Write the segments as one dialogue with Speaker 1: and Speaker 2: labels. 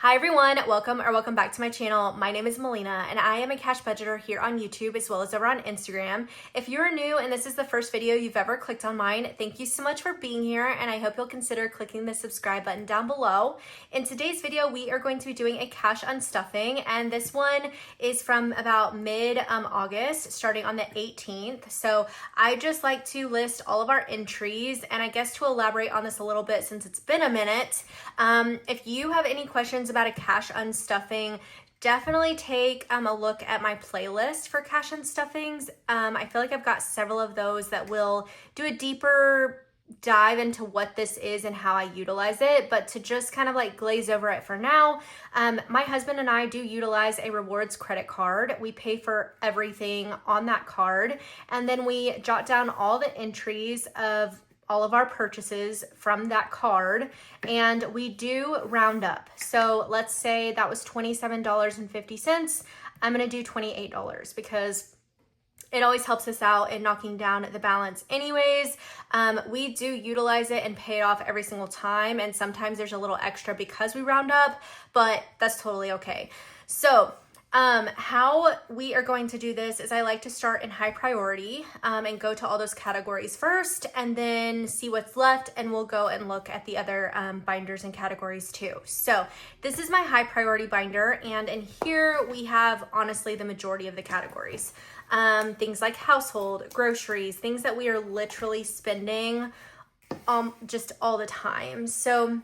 Speaker 1: Hi everyone, welcome back to my channel. My name is Melina and I am a cash budgeter here on YouTube as well as over on Instagram. If you're new and this is the first video you've ever clicked on mine, thank you so much for being here and I hope you'll consider clicking the subscribe button down below. In today's video, we are going to be doing a cash unstuffing and this one is from about mid-August starting on the 18th. So I just like to list all of our entries and I guess to elaborate on this a little bit since it's been a minute. If you have any questions about a cash unstuffing, definitely take a look at my playlist for cash unstuffings. I feel like I've got several of those that will do a deeper dive into what this is and how I utilize it, but to just kind of like glaze over it for now, my husband and I do utilize a rewards credit card. We pay for everything on that card and then we jot down all the entries of all of our purchases from that card and we do round up. So let's say that was $27.50. I'm gonna do $28 because it always helps us out in knocking down the balance anyways. We do utilize it and pay it off every single time and sometimes there's a little extra because we round up, but that's totally okay. So how we are going to do this is I like to start in high priority and go to all those categories first and then see what's left and we'll go and look at the other binders and categories too. So this is my high priority binder and in here we have honestly the majority of the categories. Things like household, groceries, things that we are literally spending just all the time. So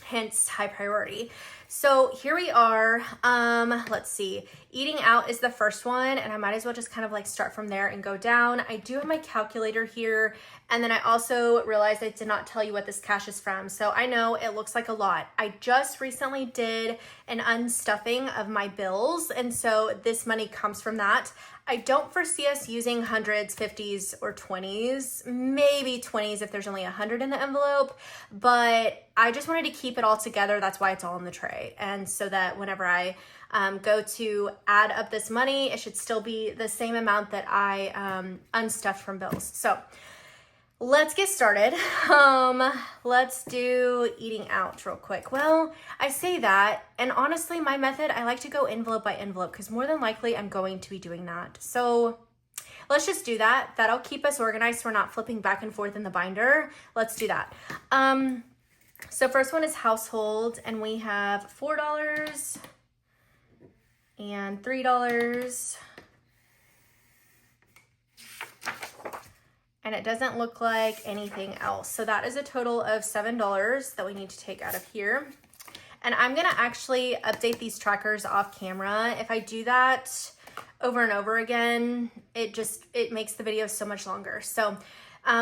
Speaker 1: hence high priority. So here we are, let's see, eating out is the first one and I might as well just kind of like start from there and go down. I do have my calculator here and then I also realized I did not tell you what this cash is from. So I know it looks like a lot. I just recently did an unstuffing of my bills and so this money comes from that. I don't foresee us using hundreds, 50s, or 20s, maybe 20s if there's only 100 in the envelope, but I just wanted to keep it all together. That's why it's all in the tray. And so that whenever I go to add up this money, it should still be the same amount that I unstuffed from bills. So let's get started. Let's do eating out real quick. Well, I say that, and honestly, my method, I like to go envelope by envelope because more than likely I'm going to be doing that. So let's just do that. That'll keep us organized so we're not flipping back and forth in the binder. Let's do that. So first one is household, and we have $4 and $3. And it doesn't look like anything else. So that is a total of $7 that we need to take out of here. And I'm gonna actually update these trackers off camera. If I do that over and over again, it makes the video so much longer. So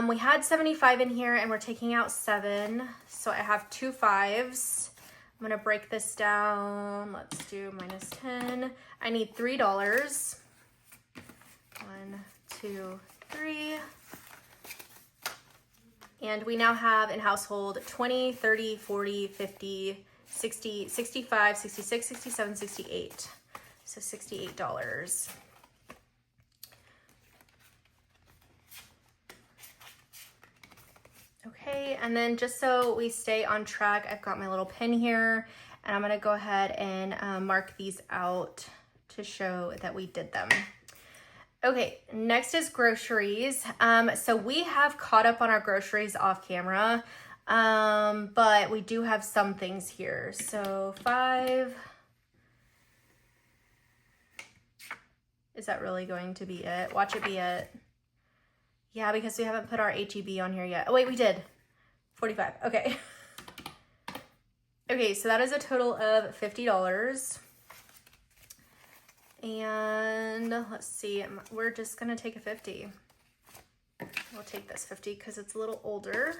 Speaker 1: we had 75 in here and we're taking out 7. So I have 2 5s. I'm gonna break this down. Let's do minus 10. I need $3. 1, 2, 3. And we now have in household 20, 30, 40, 50, 60, 65, 66, 67, 68. So $68. Okay, and then just so we stay on track, I've got my little pin here and I'm gonna go ahead and mark these out to show that we did them. Okay, next is groceries. So we have caught up on our groceries off camera, but we do have some things here. So 5, is that really going to be it? Watch it be it. Yeah, because we haven't put our HEB on here yet. Oh wait, we did. 45, okay. Okay, so that is a total of $50. And let's see, we're just gonna take a 50. We'll take this 50 because it's a little older.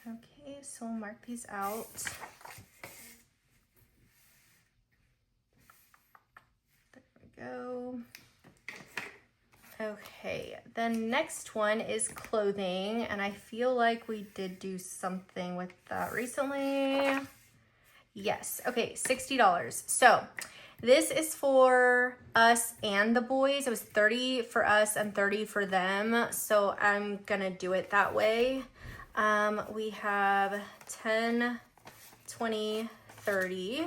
Speaker 1: Okay, so we'll mark these out. There we go. Okay, the next one is clothing, and I feel like we did do something with that recently. Yes, okay, $60. So This is for us and the boys. It was 30 for us and 30 for them. So I'm gonna do it that way. We have 10, 20, 30.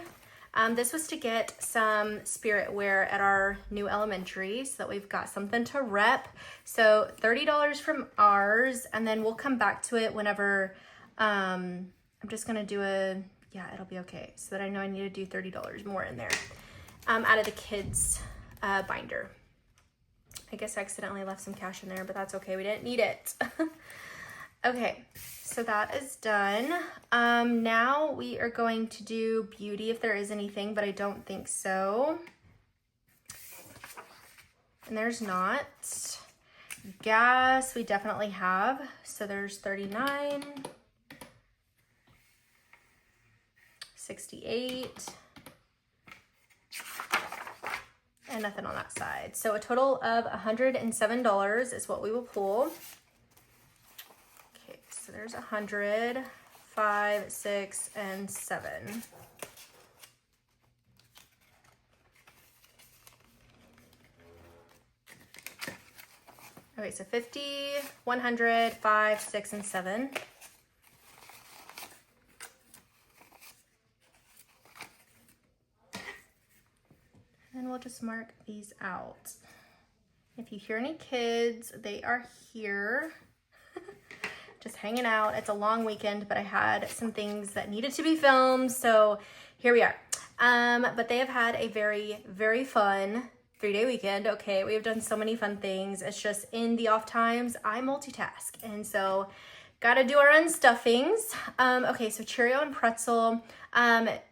Speaker 1: This was to get some spirit wear at our new elementary so that we've got something to rep. So $30 from ours, and then we'll come back to it whenever, I'm just gonna do yeah, it'll be okay. So that I know I need to do $30 more in there, out of the kids' binder. I guess I accidentally left some cash in there, but that's okay. We didn't need it. Okay, so that is done. Now we are going to do beauty if there is anything, but I don't think so. And there's not. Gas, we definitely have. So there's 39, 68, and nothing on that side. So a total of $107 is what we will pull. So there's 100, 5, 6, and 7. Okay, so 50, 100, 5, 6, and 7. And we'll just mark these out. If you hear any kids, they are here. Just hanging out. It's a long weekend, but I had some things that needed to be filmed, so here we are. But they have had a very, very fun 3-day weekend. Okay, we have done so many fun things. It's just in the off times, I multitask, and so gotta do our unstuffings. Okay, so Cheerio and pretzel.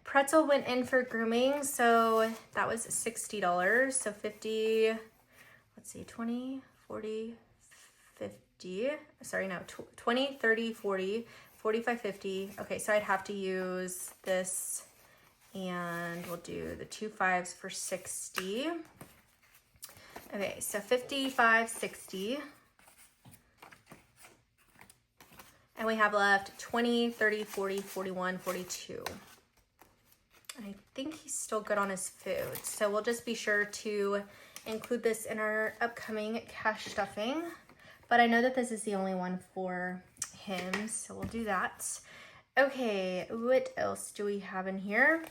Speaker 1: Pretzel went in for grooming, so that was $60. So 50, let's see, 20, 40, 50, sorry, no, 20, 30, 40, 45, 50. Okay, so I'd have to use this, and we'll do the 2 5s for 60. Okay, so 55, 60. And we have left 20, 30, 40, 41, 42. And I think he's still good on his food. So we'll just be sure to include this in our upcoming cash stuffing. But I know that this is the only one for him, so we'll do that. Okay, what else do we have in here?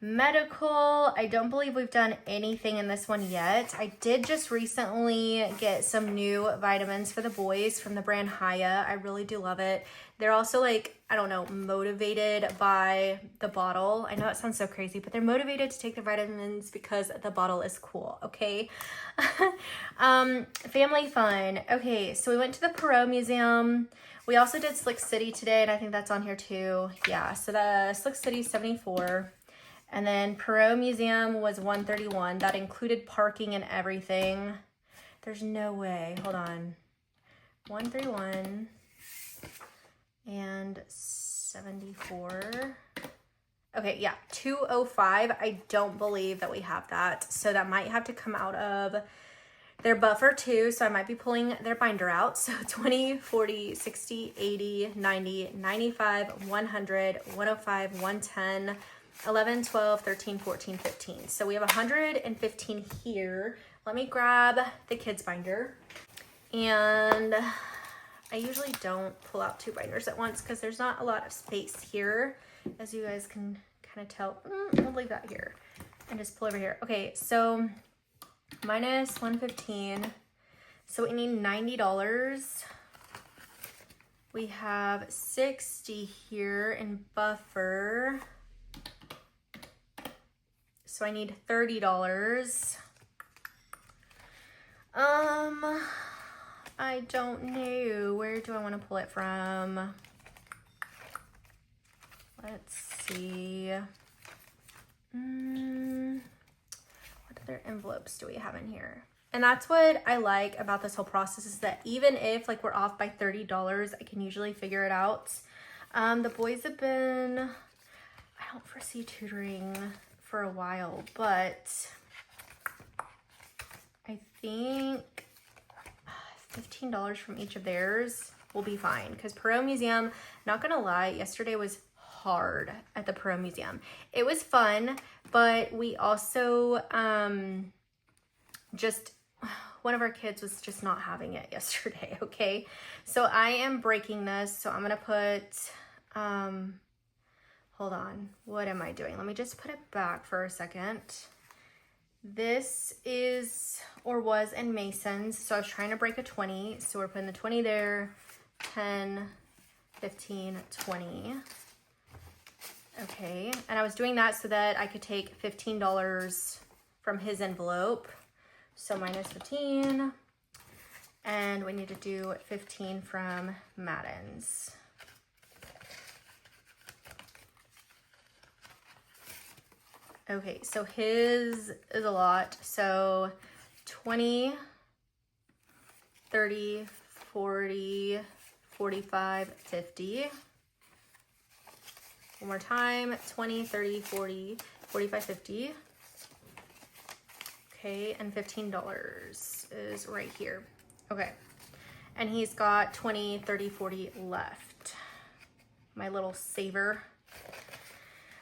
Speaker 1: Medical, I don't believe we've done anything in this one yet. I did just recently get some new vitamins for the boys from the brand Haya. I really do love it. They're also like, I don't know, motivated by the bottle. I know it sounds so crazy, but they're motivated to take the vitamins because the bottle is cool, okay? Family fun. Okay, so we went to the Perot Museum. We also did Slick City today, and I think that's on here too. Yeah, so the Slick City 74. And then Perot Museum was 131. That included parking and everything. There's no way. Hold on. 131 and 74. Okay, yeah, 205. I don't believe that we have that. So that might have to come out of their buffer too. So I might be pulling their binder out. So 20, 40, 60, 80, 90, 95, 100, 105, 110, 11, 12, 13, 14, 15. So we have 115 here. Let me grab the kids binder. And I usually don't pull out 2 binders at once because there's not a lot of space here, as you guys can kind of tell. I'll leave that here and just pull over here. Okay, so minus 115. So we need $90. We have 60 here in buffer. So I need $30. I don't know. Where do I want to pull it from? Let's see. What other envelopes do we have in here? And that's what I like about this whole process, is that even if like we're off by $30, I can usually figure it out. The boys have been, I don't foresee tutoring for a while, but I think $15 from each of theirs will be fine, because Perot Museum, not gonna lie, yesterday was hard at the Perot Museum. It was fun, but we also just, one of our kids was just not having it yesterday, okay? So I am breaking this, so I'm gonna put, hold on, what am I doing? Let me just put it back for a second. This is, or was in Mason's, so I was trying to break a 20, so we're putting the 20 there, 10, 15, 20. Okay, and I was doing that so that I could take $15 from his envelope. So minus 15, and we need to do 15 from Madden's. Okay, so his is a lot. So 20, 30, 40, 45, 50. One more time, 20, 30, 40, 45, 50. Okay, and $15 is right here. Okay, and he's got 20, 30, 40 left. My little saver.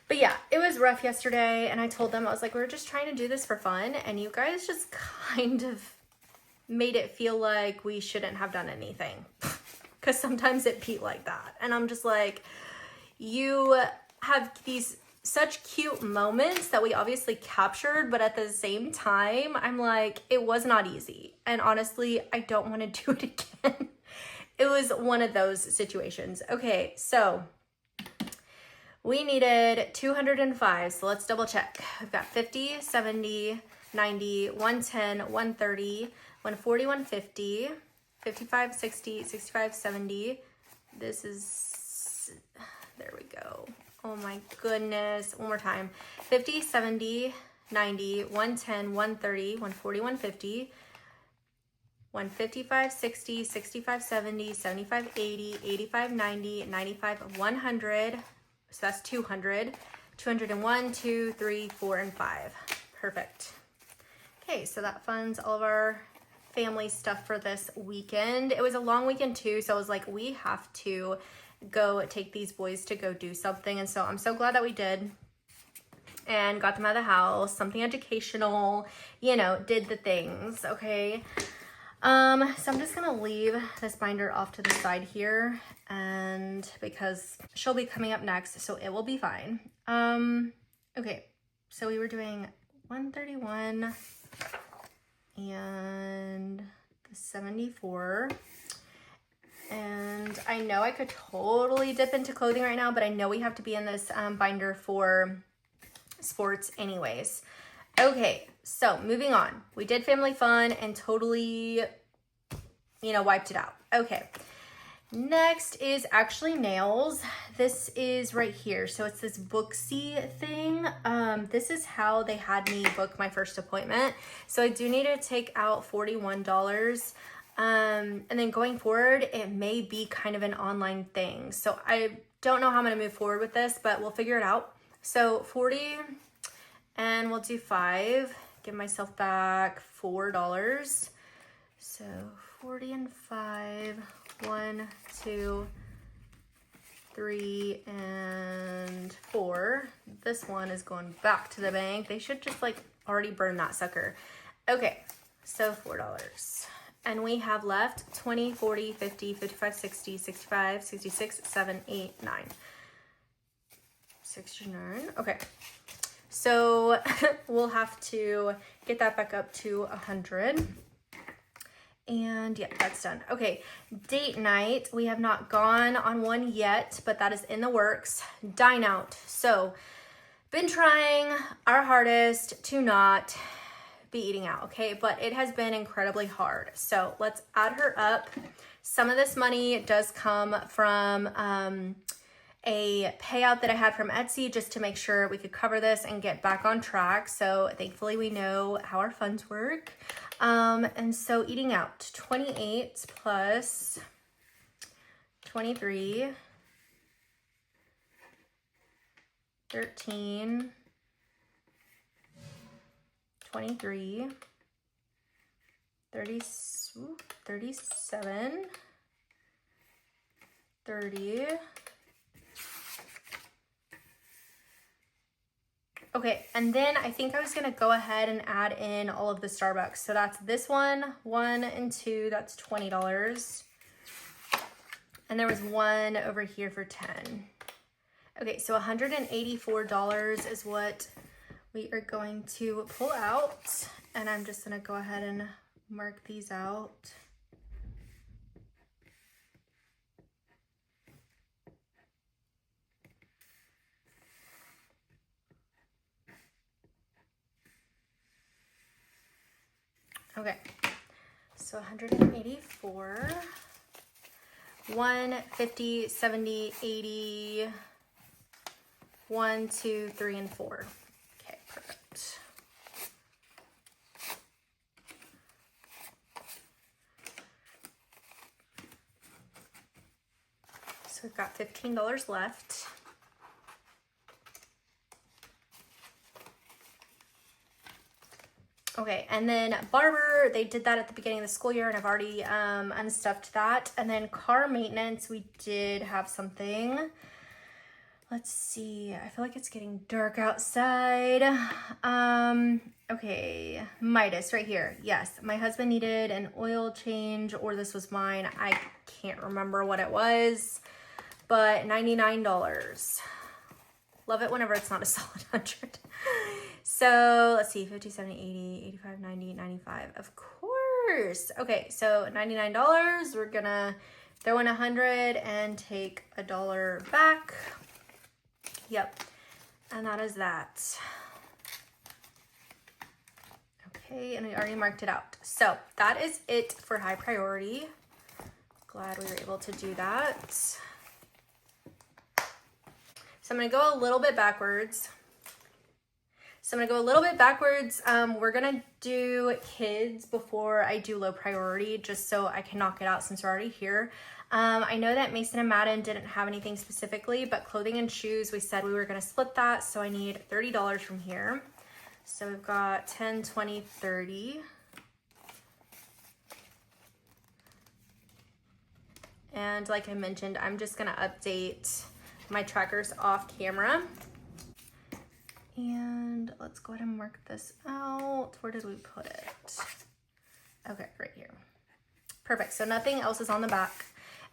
Speaker 1: But yeah, it was rough yesterday, and I told them, I was like, we're just trying to do this for fun, and you guys just kind of made it feel like we shouldn't have done anything. Because sometimes it be like that. And I'm just like, you have these such cute moments that we obviously captured, but at the same time, I'm like, it was not easy. And honestly, I don't want to do it again. It was one of those situations. Okay, so we needed 205, so let's double check. We've got 50, 70, 90, 110, 130, 140, 150, 55, 60, 65, 70. This is, there we go. Oh my goodness. One more time. 50, 70, 90, 110, 130, 140, 150, 155, 60, 65, 70, 75, 80, 85, 90, 95, 100. So that's 200. 201, 2, 3, 4, and 5. Perfect. Okay, so that funds all of our family stuff for this weekend. It was a long weekend too, so I was like, we have to go take these boys to go do something. And so I'm so glad that we did and got them out of the house, something educational, you know, did the things. Okay. So I'm just gonna leave this binder off to the side here, and because she'll be coming up next, so it will be fine. Okay, so we were doing 131 and the 74. And I know I could totally dip into clothing right now, but I know we have to be in this binder for sports anyways. Okay, so moving on. We did family fun and totally, you know, wiped it out. Okay, next is actually nails. This is right here. So it's this Booksy thing. This is how they had me book my first appointment. So I do need to take out $41. And then going forward, it may be kind of an online thing. So I don't know how I'm going to move forward with this, but we'll figure it out. So 40, and we'll do 5, give myself back $4. So 40 and 5, 1, 2, 3, and 4. This one is going back to the bank. They should just like already burn that sucker. Okay, so $4. And we have left 20, 40, 50, 55, 60, 65, 66, 7, 8, 9. 69. Okay. So we'll have to get that back up to 100. And yeah, that's done. Okay, date night. We have not gone on one yet, but that is in the works. Dine out. So been trying our hardest to not be eating out, okay? But it has been incredibly hard. So let's add her up. Some of this money does come from a payout that I had from Etsy just to make sure we could cover this and get back on track. So thankfully we know how our funds work. And so eating out, 28 plus 23, 13, 23, 30, 37, 30, Okay, and then I think I was gonna go ahead and add in all of the Starbucks. So that's this one and 2, that's $20. And there was one over here for 10. Okay, so $184 is what we are going to pull out. And I'm just gonna go ahead and mark these out. Okay, so 184, 150, 70, 80, 1, 2, 3, and 4. Okay, perfect. So we've got $15 left. Okay, and then barber, they did that at the beginning of the school year, and I've already unstuffed that. And then car maintenance, we did have something. Let's see, I feel like it's getting dark outside. Okay, Midas right here. Yes, my husband needed an oil change, or this was mine. I can't remember what it was, but $99. Love it whenever it's not a solid 100. So let's see, 50, 70, 80, 85, 90, 95. Of course. Okay, so $99. We're gonna throw in 100 and take $1 back. Yep, and that is that. Okay, and we already marked it out. So that is it for high priority. Glad we were able to do that. So I'm gonna go a little bit backwards. We're gonna do kids before I do low priority, just so I can knock it out since we're already here. I know that Mason and Madden didn't have anything specifically, but clothing and shoes, we said we were gonna split that, so I need $30 from here. So we've got 10, 20, 30. And like I mentioned, I'm just gonna update my trackers off camera. And let's go ahead and mark this out. Where did we put it? Okay, right here. Perfect, so nothing else is on the back,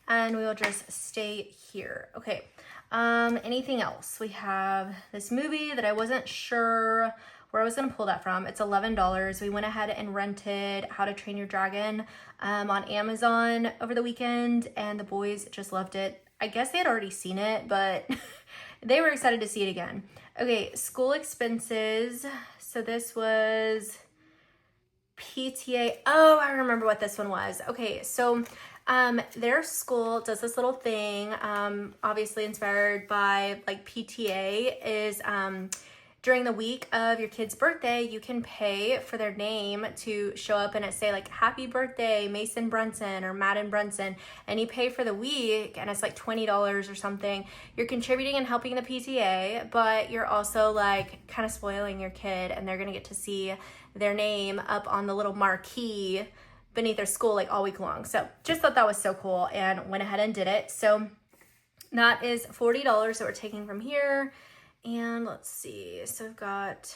Speaker 1: and we will just stay here. Okay, anything else? We have this movie that I wasn't sure where I was gonna pull that from. It's $11. We went ahead and rented How to Train Your Dragon on Amazon over the weekend, and the boys just loved it. I guess they had already seen it, but they were excited to see it again. Okay, school expenses. So this was PTA. Oh, I remember what this one was. Okay, so their school does this little thing, obviously inspired by like PTA, is during the week of your kid's birthday, you can pay for their name to show up and it say like, happy birthday, Mason Brunson or Madden Brunson. And you pay for the week and it's like $20 or something. You're contributing and helping the PTA, but you're also like kind of spoiling your kid, and they're gonna get to see their name up on the little marquee beneath their school like all week long. So just thought that was so cool and went ahead and did it. So that is $40 that we're taking from here. And let's see, so we've got,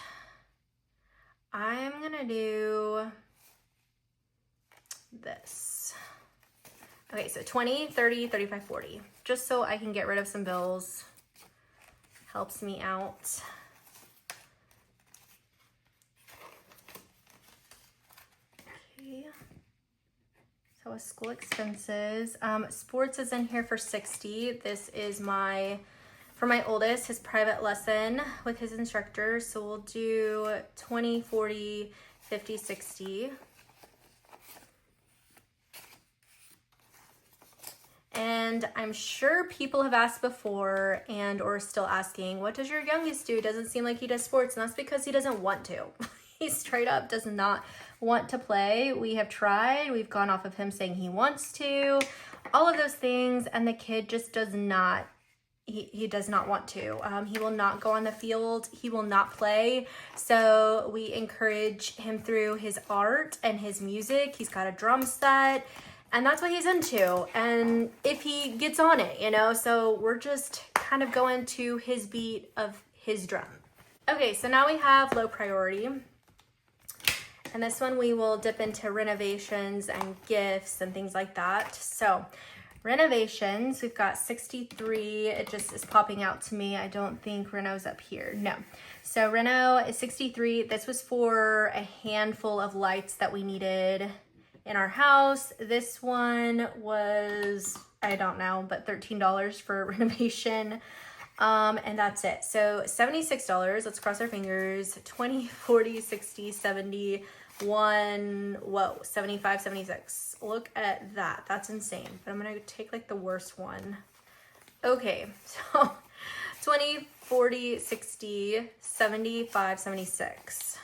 Speaker 1: I'm gonna do this. Okay, so 20, 30, 35, 40, just so I can get rid of some bills. Helps me out. Okay, so school expenses. Sports is in here for 60. This is for my oldest, his private lesson with his instructor. So we'll do 20, 40, 50, 60. And I'm sure people have asked before and or still asking, what does your youngest do? Doesn't seem like he does sports, and that's because he doesn't want to. He straight up does not want to play. We have tried, we've gone off of him saying he wants to, all of those things, and the kid just does not. He does not want to. He will not go on the field. He will not play. So we encourage him through his art and his music. He's got a drum set, and that's what he's into. And if he gets on it, you know, so we're just kind of going to his beat of his drum. Okay, so now we have low priority. And this one we will dip into renovations and gifts and things like that. So renovations, we've got 63. It just is popping out to me. I don't think Reno's up here. No. So Reno is 63. This was for a handful of lights that we needed in our house. This one was, I don't know, but $13 for renovation. And that's it. So $76, let's cross our fingers, 20, 40, 60, 70, whoa, 75, 76. Look at that. That's insane. But I'm going to take like the worst one. Okay. So 20, 40, 60, 75, 76.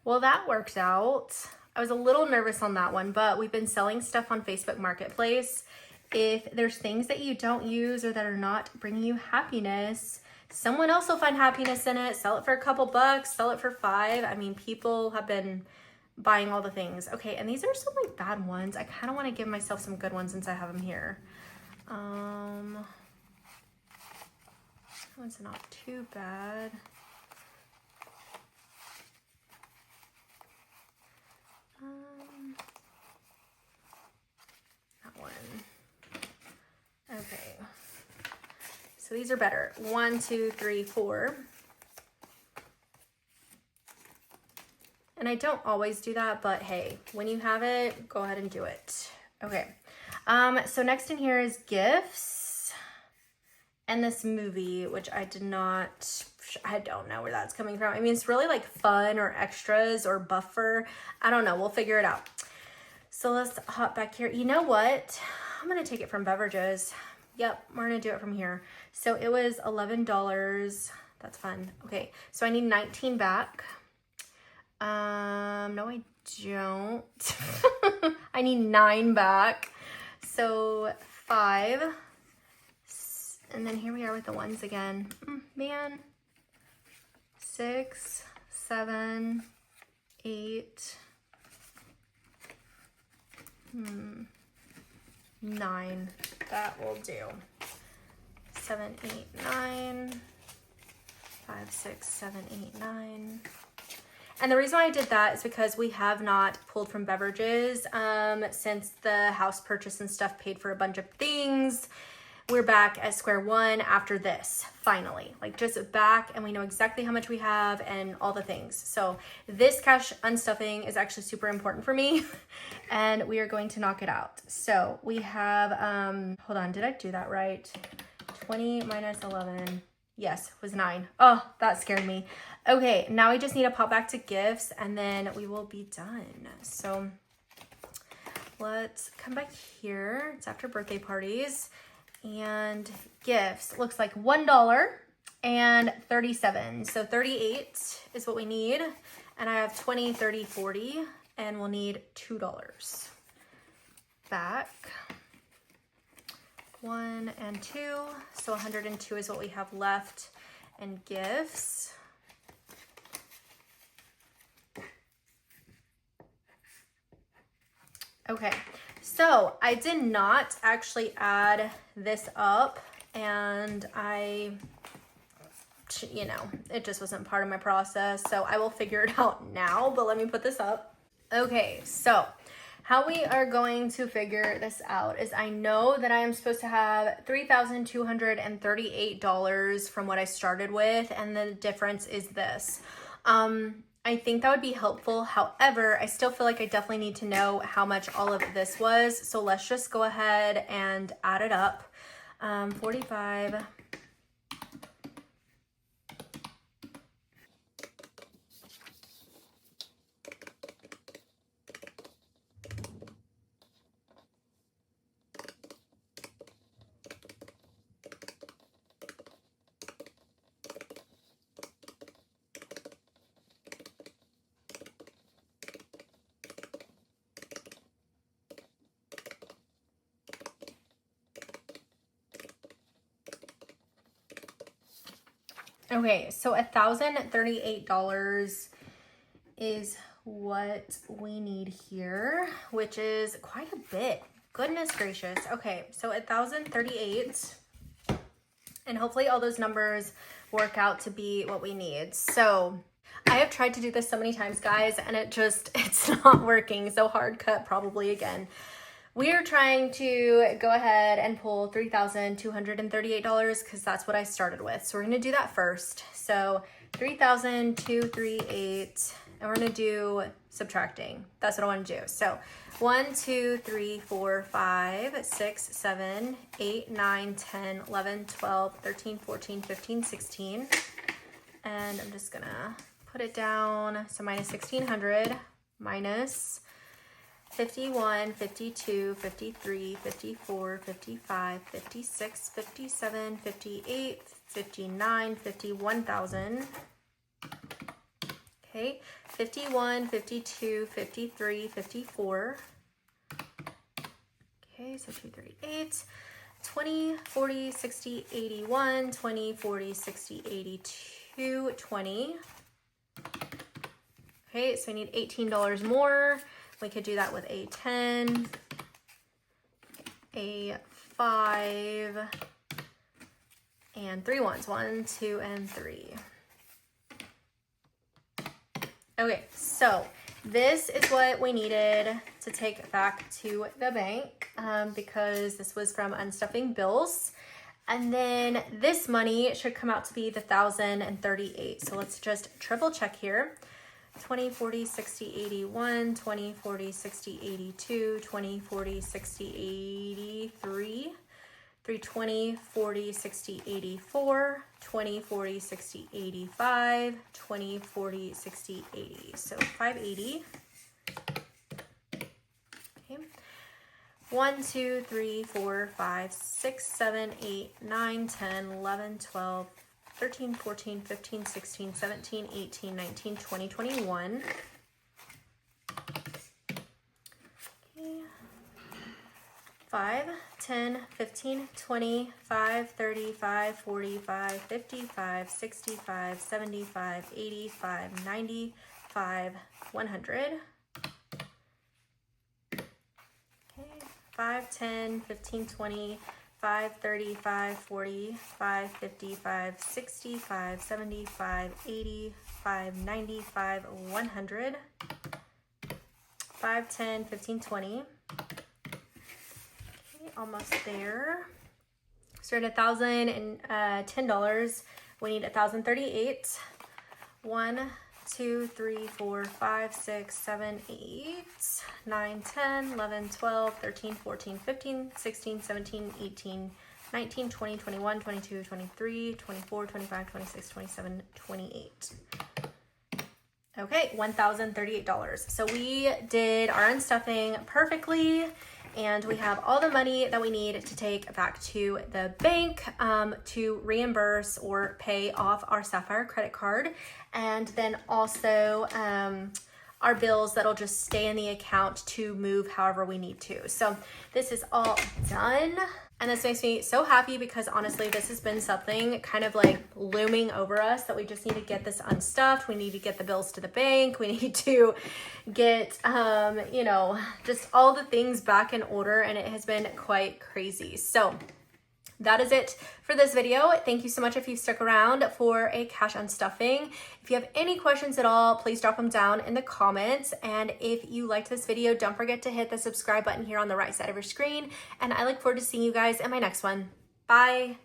Speaker 1: Well, that worked out. I was a little nervous on that one, but we've been selling stuff on Facebook Marketplace. If there's things that you don't use or that are not bringing you happiness, someone else will find happiness in it. Sell it for a couple bucks, sell it for $5. I mean, people have been buying all the things. Okay, and these are some like bad ones. I kind of want to give myself some good ones since I have them here. That one's not too bad. That one. Okay, so these are better. 1, 2, 3, 4. And I don't always do that, but hey, when you have it, go ahead and do it. Okay, so next in here is gifts and this movie, which I don't know where that's coming from. I mean, it's really like fun or extras or buffer. I don't know, we'll figure it out. So let's hop back here. You know what? I'm gonna take it from beverages. Yep, we're gonna do it from here. So it was $11. That's fun. Okay, so I need 19 back. No, I don't. I need 9 back. So 5. And then here we are with the ones again. Man. 6, 7, 8. 9. That will do. 7, 8, 9. 5, 6, 7, 8, 9. And the reason why I did that is because we have not pulled from beverages since the house purchase and stuff paid for a bunch of things. We're back at square one after this, finally. Like just back, and we know exactly how much we have and all the things. So this cash unstuffing is actually super important for me and we are going to knock it out. So we have, hold on, did I do that right? 20 minus 11. Yes, was 9. Oh, that scared me. Okay, now we just need to pop back to gifts and then we will be done. So let's come back here. It's after birthday parties. And gifts looks like $1 and 37. So 38 is what we need. And I have 20, 30, 40, and we'll need $2 back. 1 and 2. So 102 is what we have left in gifts. Okay. So I did not actually add this up and it just wasn't part of my process. So I will figure it out now, but let me put this up. Okay, so how we are going to figure this out is I know that I am supposed to have $3,238 from what I started with, and the difference is this. I think that would be helpful. However, I still feel like I definitely need to know how much all of this was. So let's just go ahead and add it up. 45. Okay, so $1,038 is what we need here, which is quite a bit. Goodness gracious. Okay, so $1,038. And hopefully all those numbers work out to be what we need. So I have tried to do this so many times, guys, and it's not working. So hard cut probably again. We are trying to go ahead and pull $3,238 because that's what I started with. So we're going to do that first. So 3,238, and we're going to do subtracting. That's what I want to do. So 1, 2, 3, 4, 5, 6, 7, 8, 9, 10, 11, 12, 13, 14, 15, 16. And I'm just going to put it down. So minus 1,600 minus 51, 52, 53, 54, 55, 56, 57, 58, 59, 51,000. Okay, 51, 52, 53, 54. Okay, so 238. 20, 40, 60, 81, 20, 40, 60, 82, 20. Okay, so I need $18 more. We could do that with a 10, a 5, and 3 ones. 1, 2, and 3. Okay, so this is what we needed to take back to the bank because this was from unstuffing bills. And then this money should come out to be the 1,038. So let's just triple check here. 20, 40, 60, 81, 20, 40, 60, 82, 20, 40, 60, 83, 320, 40, 60, 84, 20, 40, 60, 85, 20, 40, 60, 80. So 580. Okay. 1, 2, 3, 4, 5, 6, 7, 8, 9, 10, 11, 12, 13, 14, 15, 16, 17, 18, 19, 20, 21. Okay. 5, 10, 15, 20, 5, 35, 45, 55, 65, 75, 85, 95, 100. Okay. 5, 10, 15, 20, 5, 35, 45, 55, 65, 75, 85, 95, 100. 5, 10, 15, 20. Okay, almost there. So we're at $1,010. We need 1,038. 1, 2, 3, 4, 5, 6, 7, 8, 9, 10, 11, 12, 13, 14, 15, 16, 17, 18, 19, 20, 21, 22, 23, 24, 25, 26, 27, 28. Okay, $1,038. So we did our unstuffing perfectly, and we have all the money that we need to take back to the bank to reimburse or pay off our Sapphire credit card, and then also our bills that'll just stay in the account to move however we need to. So this is all done. And this makes me so happy because honestly, this has been something kind of like looming over us that we just need to get this unstuffed. We need to get the bills to the bank. We need to get, you know, just all the things back in order, and it has been quite crazy. So that is it for this video. Thank you so much if you stuck around for a cash unstuffing. If you have any questions at all, please drop them down in the comments. And if you liked this video, don't forget to hit the subscribe button here on the right side of your screen. And I look forward to seeing you guys in my next one. Bye.